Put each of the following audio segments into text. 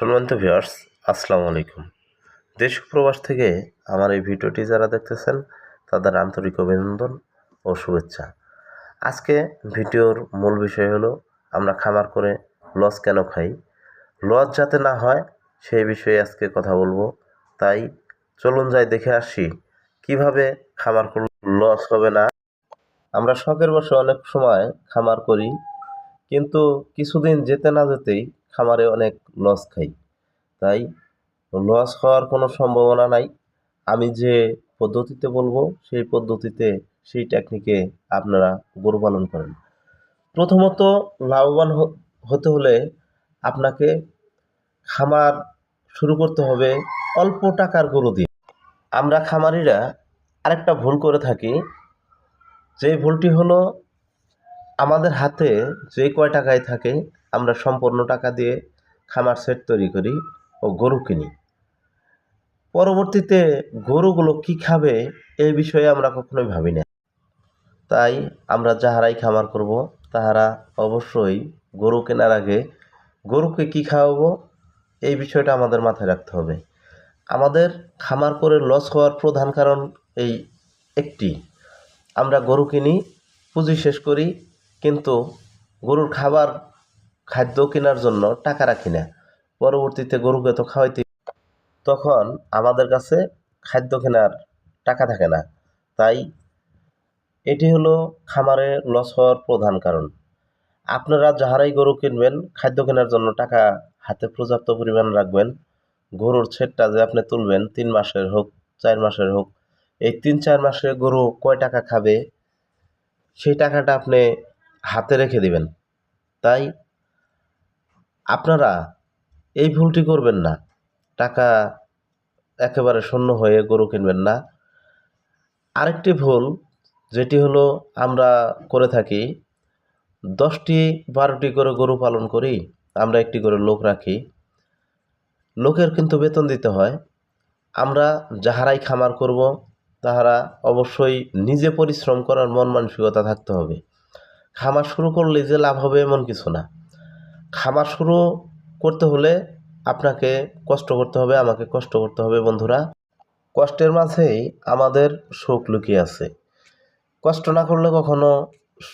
সম্মানিত ভিউয়ার্স, আসসালামু আলাইকুম। দেশ ও প্রবাস থেকে আমার এই ভিডিওটি যারা দেখতেছেন তাদের আন্তরিক অভিনন্দন ও শুভেচ্ছা। আজকে ভিডিওর মূল বিষয় হলো আমরা খামার করে লস কেন খাই, লস যাতে না হয় সেই বিষয়ে আজকে কথা বলবো। তাই চলুন যাই দেখে আসি কিভাবে খামার করলে লস হবে না। আমরা শখের বশে অনেক সময় খামার করি, কিন্তু কিছুদিন যেতে না যেতেই খামারে অনেক লস খাই। তাই লস হওয়ার কোনো সম্ভাবনা নাই। আমি যে পদ্ধতিতে বলবো সেই পদ্ধতিতে, সেই টেকনিকে আপনারা গরু পালন করেন। প্রথমত লাভবান হতে হলে আপনাকে খামার শুরু করতে হবে অল্প টাকার গরু দিয়ে। আমরা খামারিরা আরেকটা ভুল করে থাকি, যে ভুলটি হলো আমাদের হাতে যে কয় টাকায় থাকে আমরা সম্পূর্ণ টাকা দিয়ে খামার সেট তৈরি করি ও গরু কিনি। পরবর্তীতে গরুগুলো কি খাবে এই বিষয়ে আমরা কখনোই ভাবি না। তাই আমরা যাহারাই খামার করব তাহারা অবশ্যই গরু কেনার আগে গরুকে কি খাওয়াবো এই বিষয়টা আমাদের মাথায় রাখতে হবে। আমাদের খামার করে লস হওয়ার প্রধান কারণ এই একটি, আমরা গরু কিনি, পুঁজি শেষ করি, কিন্তু গরুর খাদ্য কেনার জন্য টাকা রাখি না। পরবর্তীতে গরুকে তো খাওয়াইতে, তখন আমাদের কাছে খাদ্য কেনার টাকা থাকে না। তাই এটি হলো খামারে লস হওয়ার প্রধান কারণ। আপনারা যাহারাই গরু কিনবেন খাদ্য কেনার জন্য টাকা হাতে পর্যাপ্ত পরিমাণ রাখবেন। গরুর ছেদটা যে আপনি তুলবেন 3 মাসের হোক 4 মাসের হোক, এই 3-4 মাসে গরু কয় টাকা খাবে সেই টাকাটা আপনি হাতে রেখে দিবেন। তাই আপনারা এই ভুলটি করবেন না, টাকা একেবারে শূন্য হয়ে গরু কিনবেন না। আরেকটি ভুল যেটি হলো আমরা করে থাকি, 10টি-12টি করে গরু পালন করি, আমরা একটি করে লোক রাখি, লোকের কিন্তু বেতন দিতে হয়। আমরা যাহারাই খামার করব তাহারা অবশ্যই নিজে পরিশ্রম করার মন মানসিকতা থাকতে হবে। খামার শুরু করলে যে লাভ হবে এমন কিছু না। খামার শুরু করতে হলে আপনাকে কষ্ট করতে হবে, আমাকে কষ্ট করতে হবে। বন্ধুরা, কষ্টের মাঝেই আমাদের সুখ লুকিয়ে আছে। কষ্ট না করলে কখনো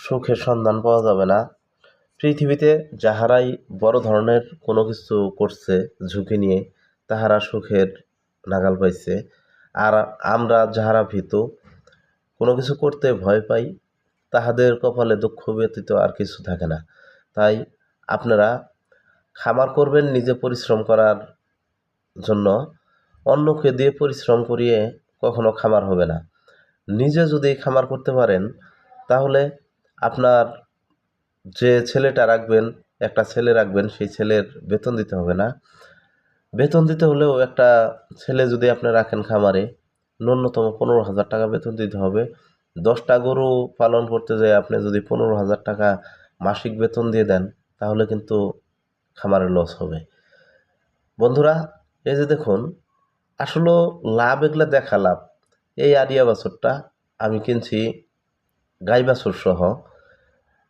সুখের সন্ধান পাওয়া যাবে না। পৃথিবীতে যাহারাই বড় ধরনের কোনো কিছু করছে ঝুঁকি নিয়ে তাহারা সুখের নাগাল পাইছে। আর আমরা যাহারা ভীতু, কোনো কিছু করতে ভয় পাই, তাহাদের কপালে দুঃখ ব্যতীত আর কিছু থাকে না। তাই আপনারা খামার করবেন নিজে পরিশ্রম করার জন্য, অন্যকে দিয়ে পরিশ্রম করিয়ে কখনো খামার হবে না। নিজে যদি খামার করতে পারেন তাহলে আপনার যে ছেলেটা রাখবেন, একটা ছেলে রাখবেন, সেই ছেলের বেতন দিতে হবে না। বেতন দিতে হলেও একটা ছেলে যদি আপনি রাখেন খামারে, ন্যূনতম 15,000 টাকা বেতন দিতে হবে। 10টা গরু পালন করতে যেয়ে আপনি যদি 15,000 টাকা মাসিক বেতন দিয়ে দেন তাহলে কিন্তু খামারে লস হবে। বন্ধুরা, এই যে দেখুন, আসলে লাভ এগুলো দেখা লাভ। এই আরিয়া বাছুরটা আমি কিনছি গাই বাছুর সহ,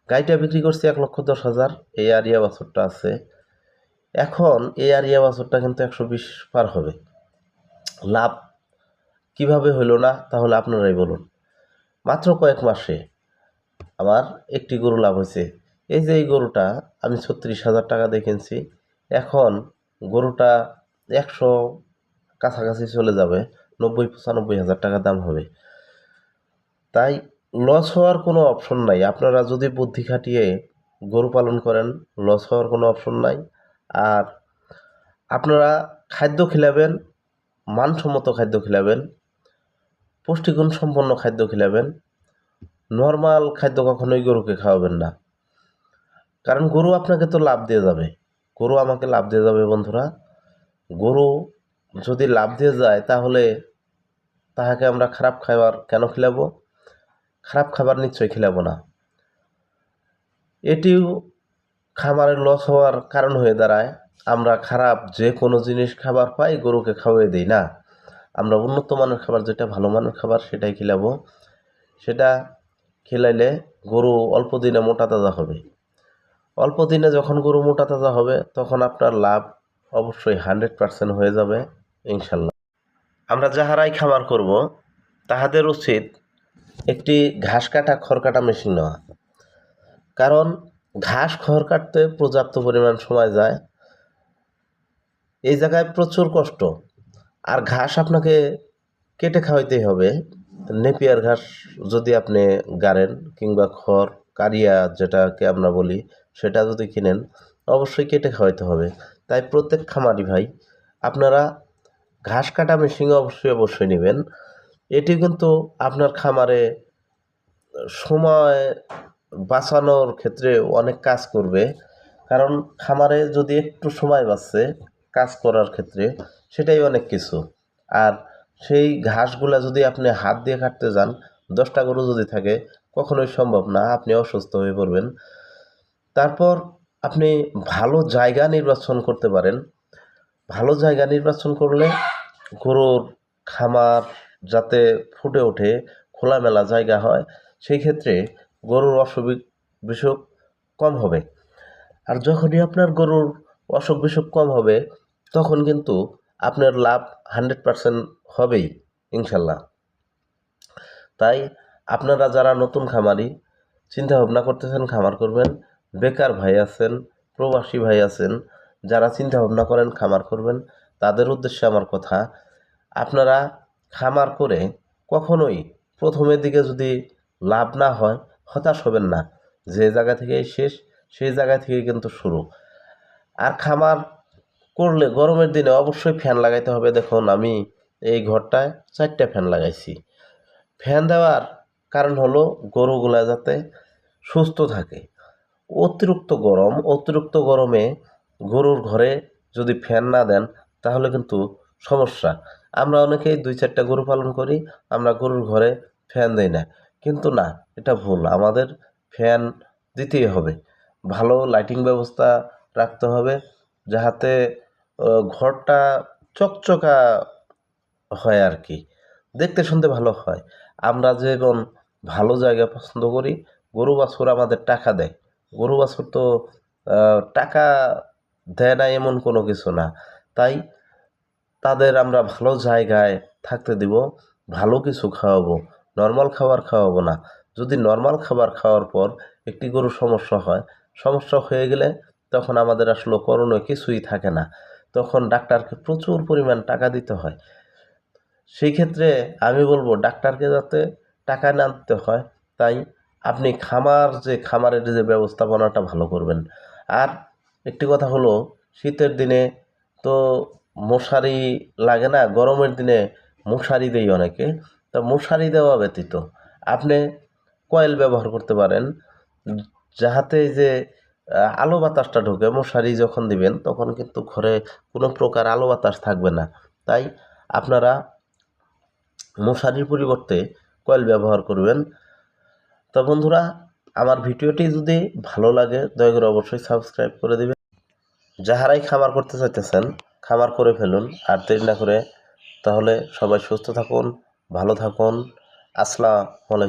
গাইটা বিক্রি করছি 1,10,000। এই আরিয়া বাছুরটা আছে, এখন এই আরিয়া বাছুরটা কিন্তু 120 পার হবে। লাভ কিভাবে হইল না তাহলে আপনারাই বলুন। মাত্র কয়েক মাসে আমার একটি গরু লাভ হয়েছে। এই যে এই গরুটা আমি 36,000 টাকা দিয়ে কিনছি, এখন গরুটা 100 কাছাকাছি চলে যাবে, 90-95,000 টাকা দাম হবে। তাই লস হওয়ার কোনো অপশন নাই। আপনারা যদি বুদ্ধি খাটিয়ে গরু পালন করেন লস হওয়ার কোনো অপশন নাই। আর আপনারা খাদ্য খিলাবেন, মানসম্মত খাদ্য খিলাবেন, পুষ্টিগুণ সম্পন্ন খাদ্য খিলাবেন। নর্মাল খাদ্য কখনোই গরুকে খাওয়াবেন না, কারণ গরু আপনাকে তো লাভ দিয়ে যাবে, গরু আমাকে লাভ দিয়ে যাবে। বন্ধুরা, গরু যদি লাভ দিয়ে যায় তাহলে তাহাকে আমরা খারাপ খাবার কেন খিলাবো? খারাপ খাবার নিশ্চয়ই খিলাবো না। এটিও খামারের লস হওয়ার কারণ হয়ে দাঁড়ায়। আমরা খারাপ যে কোনো জিনিস খাবার পাই গরুকে খাওয়াই দিই না, আমরা উন্নত মানের খাবার, যেটা ভালো মানের খাবার সেটাই খিলাবো। সেটা খিলাইলে গরু অল্প দিনে মোটা তাজা হবে। অল্প দিনে যখন গরু মোটা তাজা হবে তখন আপনার লাভ অবশ্যই 100% হয়ে যাবে ইনশাল্লাহ। আমরা যাহারাই খামার করব তাহাদের উচিত একটি ঘাস কাটা খড় কাটা মেশিন নেওয়া, কারণ ঘাস খড় কাটতে পর্যাপ্ত পরিমাণ সময় যায়, এই জায়গায় প্রচুর কষ্ট। আর ঘাস আপনাকে কেটে খাওয়াইতেই হবে। নেপিয়ার ঘাস যদি আপনি গাড়েন কিংবা খড় কারিয়া যেটাকে আমরা বলি সেটা যদি কিনেন, অবশ্যই কেটে খাওয়াইতে হবে। তাই প্রত্যেক খামারি ভাই আপনারা ঘাস কাটা মেশিন অবশ্যই নেবেন। এটি কিন্তু আপনার খামারে সময় বাঁচানোর ক্ষেত্রে অনেক কাজ করবে, কারণ খামারে যদি একটু সময় বাঁচে কাজ করার ক্ষেত্রে সেটাই অনেক কিছু। আর সেই ঘাসগুলা যদি আপনি হাত দিয়ে কাটতে যান, 10টা গরু যদি থাকে কখনোই সম্ভব না, আপনি অসুস্থ হয়ে পড়বেন। তারপর আপনি ভালো জায়গা নির্বাচন করতে পারেন। ভালো জায়গা নির্বাচন করলে গরুর খামার যাতে ফুটে ওঠে, খোলামেলা জায়গা হয়, সেই ক্ষেত্রে গরুর বিসুখ কম হবে। আর যখনই আপনার গরুর অসুখ বিসুখ কম হবে তখন কিন্তু আপনার লাভ 100% হবেই ইনশাল্লাহ। তাই আপনারা যারা নতুন খামারি চিন্তা ভাবনা করতেছেন খামার করবেন, বেকার ভাই আছেন, প্রবাসী ভাই আছেন, যারা চিন্তা ভাবনা করেন খামার করবেন, তাদের উদ্দেশ্যে আমার কথা, আপনারা খামার করে কখনোই প্রথমের দিকে যদি লাভ না হয় হতাশ হবেন না। যে জায়গা থেকে শেষ সেই জায়গা থেকে কিন্তু শুরু। আর খামার করলে গরমের দিনে অবশ্যই ফ্যান লাগাইতে হবে। দেখুন আমি এই ঘরটায় 4টা ফ্যান লাগাইছি। ফ্যান দেওয়ার কারণ হলো গরুগুলা যাতে সুস্থ থাকে। অতিরিক্ত গরমে গরুর ঘরে যদি ফ্যান না দেন তাহলে কিন্তু সমস্যা। আমরা অনেকেই 2-4টা গরু পালন করি, আমরা গরুর ঘরে ফ্যান দেই না, কিন্তু না, এটা ভুল। আমাদের ফ্যান দিতেই হবে। ভালো লাইটিং ব্যবস্থা রাখতে হবে যাহাতে ঘরটা চকচকা হয় আর কি, দেখতে শুনতে ভালো হয়। আমরা যেমন ভালো জায়গা পছন্দ করি, গরু বাছুর আমাদের টাকা দেয়। গরু বাছুর তো টাকা দেয় না এমন কোনো কিছু না। তাই তাদের আমরা ভালো জায়গায় থাকতে দিব, ভালো কিছু খাওয়াবো, নর্মাল খাবার খাওয়াবো না। যদি নর্মাল খাবার খাওয়ার পর একটি গরুর সমস্যা হয়ে গেলে তখন আমাদের আসলে করণীয় কিছুই থাকে না, তখন ডাক্তারকে প্রচুর পরিমাণ টাকা দিতে হয়। সেই ক্ষেত্রে আমি বলবো ডাক্তারকে যাতে টাকা না দিতে হয়, তাই আপনি খামারের যে ব্যবস্থাপনাটা ভালো করবেন। আর একটি কথা হলো, শীতের দিনে তো মশারি লাগে না, গরমের দিনে মশারি দেই অনেকে। তা মশারি দেওয়া ব্যতীত আপনি কয়েল ব্যবহার করতে পারেন, যাহাতে যে আলো বাতাসটা ঢোকে। মশারি যখন দিবেন তখন কিন্তু ঘরে কোনো প্রকার আলো বাতাস থাকবে না। তাই আপনারা মশারির পরিবর্তে কয়েল ব্যবহার করবেন। তো বন্ধুরা, আমার ভিডিওটি যদি ভালো লাগে দয়া করে অবশ্যই সাবস্ক্রাইব করে দিবেন। যাহারাই খামার করতে চাইতেছেন খামার করে ফেলুন আর দেরি না করে। তাহলে সবাই সুস্থ থাকুন, ভালো থাকুন। আসসালামু আলাইকুম।